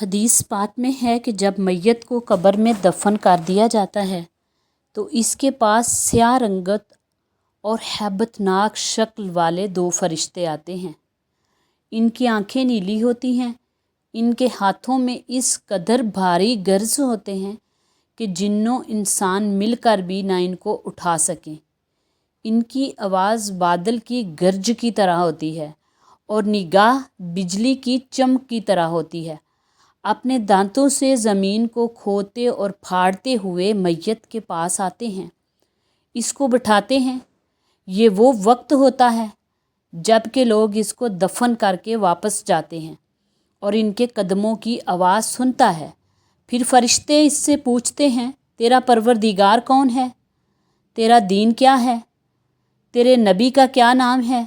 حدیث پاک میں ہے کہ جب میت کو قبر میں دفن کر دیا جاتا ہے تو اس کے پاس سیاہ رنگت اور ہیبت ناک شکل والے دو فرشتے آتے ہیں۔ ان کی آنکھیں نیلی ہوتی ہیں، ان کے ہاتھوں میں اس قدر بھاری گرز ہوتے ہیں کہ جنوں انسان مل کر بھی نہ ان کو اٹھا سکیں۔ ان کی آواز بادل کی گرج کی طرح ہوتی ہے اور نگاہ بجلی کی چمک کی طرح ہوتی ہے۔ اپنے دانتوں سے زمین کو کھودتے اور پھاڑتے ہوئے میت کے پاس آتے ہیں، اس کو بٹھاتے ہیں۔ یہ وہ وقت ہوتا ہے جب کہ لوگ اس کو دفن کر کے واپس جاتے ہیں اور ان کے قدموں کی آواز سنتا ہے۔ پھر فرشتے اس سے پوچھتے ہیں، تیرا پروردگار کون ہے؟ تیرا دین کیا ہے؟ تیرے نبی کا کیا نام ہے؟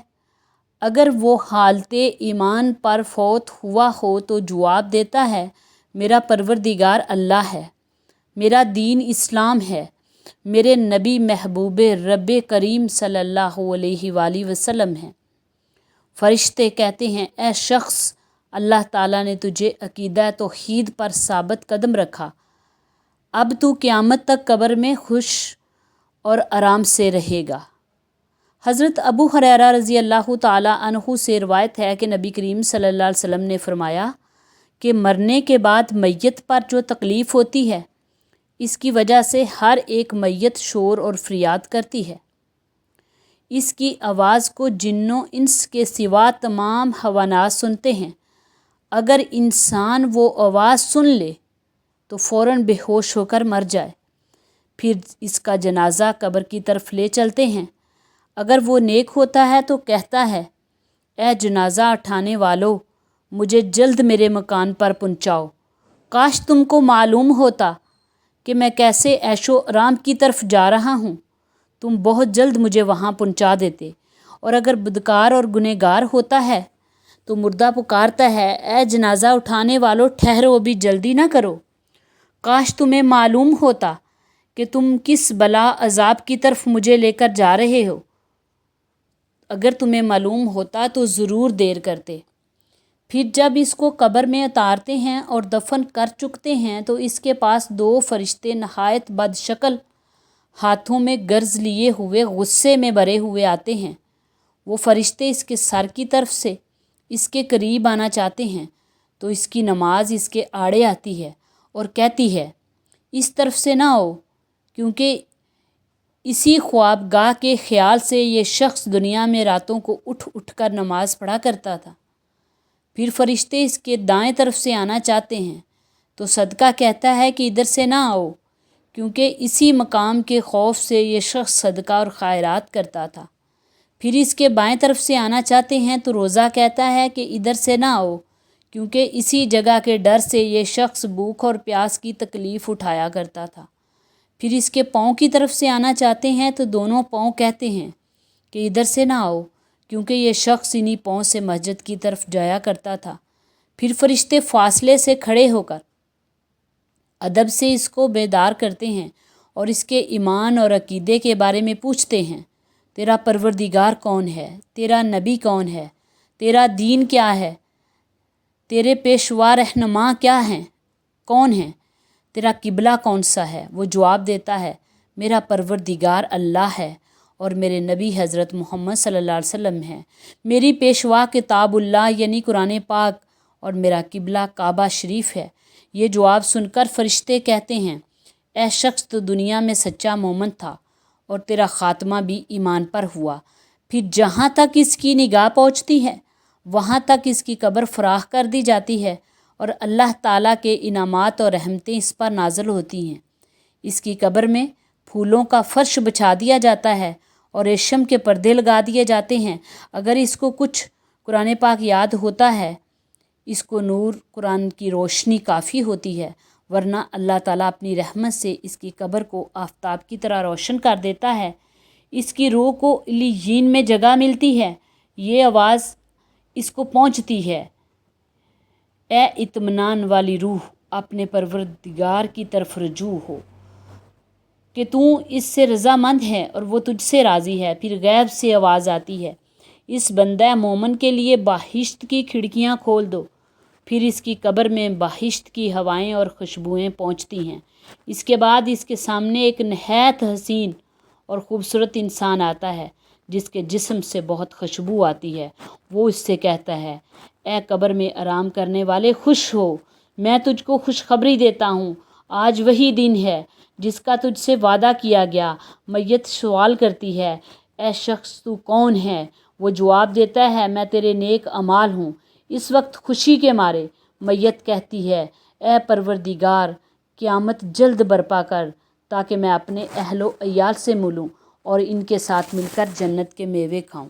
اگر وہ حالت ایمان پر فوت ہوا ہو تو جواب دیتا ہے، میرا پروردگار اللہ ہے، میرا دین اسلام ہے، میرے نبی محبوب رب کریم صلی اللہ علیہ وآلہ وسلم ہیں۔ فرشتے کہتے ہیں، اے شخص، اللہ تعالیٰ نے تجھے عقیدہ توحید پر ثابت قدم رکھا، اب تو قیامت تک قبر میں خوش اور آرام سے رہے گا۔ حضرت ابو ہریرہ رضی اللہ تعالیٰ عنہ سے روایت ہے کہ نبی کریم صلی اللہ علیہ وسلم نے فرمایا کہ مرنے کے بعد میت پر جو تکلیف ہوتی ہے، اس کی وجہ سے ہر ایک میت شور اور فریاد کرتی ہے۔ اس کی آواز کو جنوں انس کے سوا تمام حیوانات سنتے ہیں۔ اگر انسان وہ آواز سن لے تو فوراً بے ہوش ہو کر مر جائے۔ پھر اس کا جنازہ قبر کی طرف لے چلتے ہیں۔ اگر وہ نیک ہوتا ہے تو کہتا ہے، اے جنازہ اٹھانے والو، مجھے جلد میرے مکان پر پہنچاؤ، کاش تم کو معلوم ہوتا کہ میں کیسے عیش و آرام کی طرف جا رہا ہوں، تم بہت جلد مجھے وہاں پہنچا دیتے۔ اور اگر بدکار اور گنہگار ہوتا ہے تو مردہ پکارتا ہے، اے جنازہ اٹھانے والو، ٹھہرو، ابھی جلدی نہ کرو، کاش تمہیں معلوم ہوتا کہ تم کس بلا عذاب کی طرف مجھے لے کر جا رہے ہو، اگر تمہیں معلوم ہوتا تو ضرور دیر کرتے۔ پھر جب اس کو قبر میں اتارتے ہیں اور دفن کر چکتے ہیں تو اس کے پاس دو فرشتے نہایت بد شکل ہاتھوں میں گرز لیے ہوئے غصے میں بھرے ہوئے آتے ہیں۔ وہ فرشتے اس کے سر کی طرف سے اس کے قریب آنا چاہتے ہیں تو اس کی نماز اس کے آڑے آتی ہے اور کہتی ہے، اس طرف سے نہ آؤ، کیونکہ اسی خوابگاہ کے خیال سے یہ شخص دنیا میں راتوں کو اٹھ اٹھ کر نماز پڑھا کرتا تھا۔ پھر فرشتے اس کے دائیں طرف سے آنا چاہتے ہیں تو صدقہ کہتا ہے کہ ادھر سے نہ آؤ، کیونکہ اسی مقام کے خوف سے یہ شخص صدقہ اور خیرات کرتا تھا۔ پھر اس کے بائیں طرف سے آنا چاہتے ہیں تو روزہ کہتا ہے کہ ادھر سے نہ آؤ، کیونکہ اسی جگہ کے ڈر سے یہ شخص بھوک اور پیاس کی تکلیف اٹھایا کرتا تھا۔ پھر اس کے پاؤں کی طرف سے آنا چاہتے ہیں تو دونوں پاؤں کہتے ہیں کہ ادھر سے نہ آؤ، کیونکہ یہ شخص انہی پاؤں سے مسجد کی طرف جایا کرتا تھا۔ پھر فرشتے فاصلے سے کھڑے ہو کر ادب سے اس کو بیدار کرتے ہیں اور اس کے ایمان اور عقیدے کے بارے میں پوچھتے ہیں، تیرا پروردگار کون ہے؟ تیرا نبی کون ہے؟ تیرا دین کیا ہے؟ تیرے پیشوا رہنما کیا ہیں؟ کون ہیں؟ تیرا قبلہ کون سا ہے؟ وہ جواب دیتا ہے، میرا پروردگار اللہ ہے اور میرے نبی حضرت محمد صلی اللہ علیہ وسلم ہیں، میری پیشوا کتاب اللہ یعنی قرآن پاک اور میرا قبلہ کعبہ شریف ہے۔ یہ جواب سن کر فرشتے کہتے ہیں، اے شخص، تو دنیا میں سچا مومن تھا اور تیرا خاتمہ بھی ایمان پر ہوا۔ پھر جہاں تک اس کی نگاہ پہنچتی ہے وہاں تک اس کی قبر فراخ کر دی جاتی ہے اور اللہ تعالیٰ کے انعامات اور رحمتیں اس پر نازل ہوتی ہیں۔ اس کی قبر میں پھولوں کا فرش بچھا دیا جاتا ہے اور ریشم کے پردے لگا دیے جاتے ہیں۔ اگر اس کو کچھ قرآن پاک یاد ہوتا ہے، اس کو نور قرآن کی روشنی کافی ہوتی ہے، ورنہ اللہ تعالیٰ اپنی رحمت سے اس کی قبر کو آفتاب کی طرح روشن کر دیتا ہے۔ اس کی روح کو علیین میں جگہ ملتی ہے۔ یہ آواز اس کو پہنچتی ہے، اے اطمینان والی روح، اپنے پروردگار کی طرف رجوع ہو کہ تو اس سے رضامند ہے اور وہ تجھ سے راضی ہے۔ پھر غیب سے آواز آتی ہے، اس بندہ مومن کے لیے بہشت کی کھڑکیاں کھول دو۔ پھر اس کی قبر میں بہشت کی ہوائیں اور خوشبوئیں پہنچتی ہیں۔ اس کے بعد اس کے سامنے ایک نہایت حسین اور خوبصورت انسان آتا ہے جس کے جسم سے بہت خوشبو آتی ہے۔ وہ اس سے کہتا ہے، اے قبر میں آرام کرنے والے، خوش ہو، میں تجھ کو خوشخبری دیتا ہوں، آج وہی دن ہے جس کا تجھ سے وعدہ کیا گیا۔ میت سوال کرتی ہے، اے شخص تو کون ہے؟ وہ جواب دیتا ہے، میں تیرے نیک اعمال ہوں۔ اس وقت خوشی کے مارے میت کہتی ہے، اے پروردگار، قیامت جلد برپا کر تاکہ میں اپنے اہل و عیال سے ملوں اور ان کے ساتھ مل کر جنت کے میوے کھاؤں۔